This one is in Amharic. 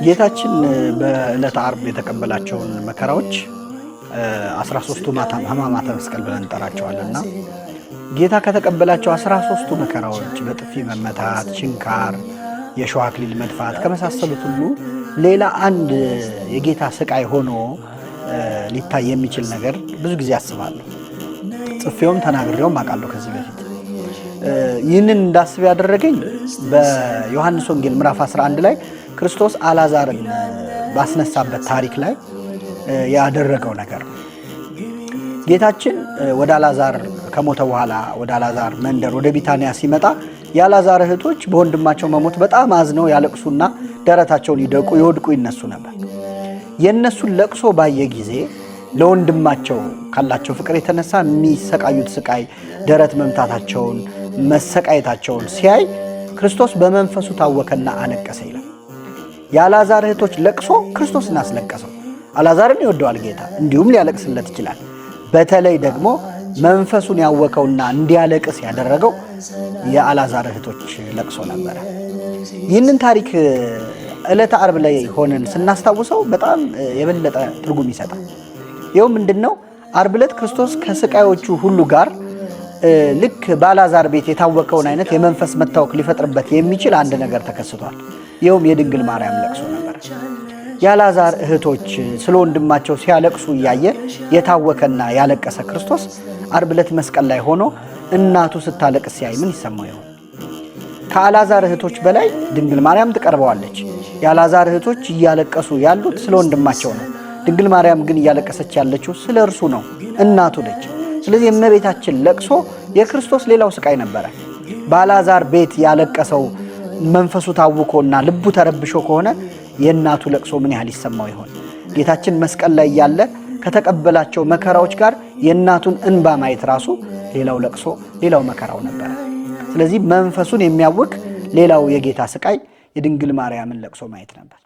ጌታችን በዕለተ ዓርብ የተቀበላቸውን መከራዎች 13ቱ ሕማማተ መስቀል ብለን እንጠራቸዋለንና ጌታ ከተቀበላቸው 13ቱ መከራዎች በጥፊ መመታት፣ ችንካር፣ የሾህ አክሊል መድፋት ከመሳሰሉት ሁሉ ሌላ አንድ የጌታ ስቃይ ሆኖ ሊታይ የሚችል ነገር ብዙ ጊዜ አስባለሁ። ጽፌውም ተናግሬውም አውቃለሁ ከዚህ በፊት። ይህንን እንዳስብ ያደረገኝ በዮሐንስ ወንጌል ምዕራፍ 11 ላይ ክርስቶስ አልዓዛርን ባስነሳበት ታሪክ ላይ ያደረገው ነገር ነው። ጌታችን ወደ አልዓዛር ከሞተ በኋላ ወደ አልዓዛር መንደር ወደ ቢታንያ ሲመጣ የአልዓዛር እህቶች በወንድማቸው መሞት በጣም አዝነው ያለቅሱና ደረታቸውን ይደቁ ይወድቁ ይነሱ ነበር። የእነሱን ለቅሶ ባየ ጊዜ ለወንድማቸው ካላቸው ፍቅር የተነሳ የሚሰቃዩት ስቃይ፣ ደረት መምታታቸውን፣ መሰቃየታቸውን ሲያይ ክርስቶስ በመንፈሱ ታወከና አለቀሰ ይላል። የአልዓዛር እህቶች ለቅሶ ክርስቶስን አስለቀሰው። አልዓዛርን ይወደዋል ጌታ፣ እንዲሁም ሊያለቅስለት ይችላል። በተለይ ደግሞ መንፈሱን ያወከውና እንዲያለቅስ ያደረገው የአልዓዛር እህቶች ለቅሶ ነበረ። ይህንን ታሪክ ዕለተ ዓርብ ላይ ሆነን ስናስታውሰው በጣም የበለጠ ትርጉም ይሰጣል። ይኸው ምንድነው? ዓርብ ዕለት ክርስቶስ ከስቃዮቹ ሁሉ ጋር ልክ በአልዓዛር ቤት የታወከውን አይነት የመንፈስ መታወክ ሊፈጥርበት የሚችል አንድ ነገር ተከስቷል። ይኸውም የድንግል ማርያም ለቅሶ ነበር። የአልዓዛር እህቶች ስለ ወንድማቸው ሲያለቅሱ እያየ የታወከና ያለቀሰ ክርስቶስ ዓርብ ዕለት መስቀል ላይ ሆኖ እናቱ ስታለቅስ ሲያይ ምን ይሰማው ይሆን? ከአልዓዛር እህቶች በላይ ድንግል ማርያም ትቀርበዋለች። የአልዓዛር እህቶች እያለቀሱ ያሉት ስለ ወንድማቸው ነው። ድንግል ማርያም ግን እያለቀሰች ያለችው ስለ እርሱ ነው፣ እናቱ ነች። ስለዚህ የእመቤታችን ለቅሶ የክርስቶስ ሌላው ስቃይ ነበረ። በአልዓዛር ቤት ያለቀሰው መንፈሱ ታውኮና ልቡ ተረብሾ ከሆነ የእናቱ ለቅሶ ምን ያህል ይሰማው ይሆን? ጌታችን መስቀል ላይ ያለ ከተቀበላቸው መከራዎች ጋር የእናቱን እንባ ማየት ራሱ ሌላው ለቅሶ ሌላው መከራው ነበረ። ስለዚህ መንፈሱን የሚያውክ ሌላው የጌታ ስቃይ የድንግል ማርያምን ለቅሶ ማየት ነበር።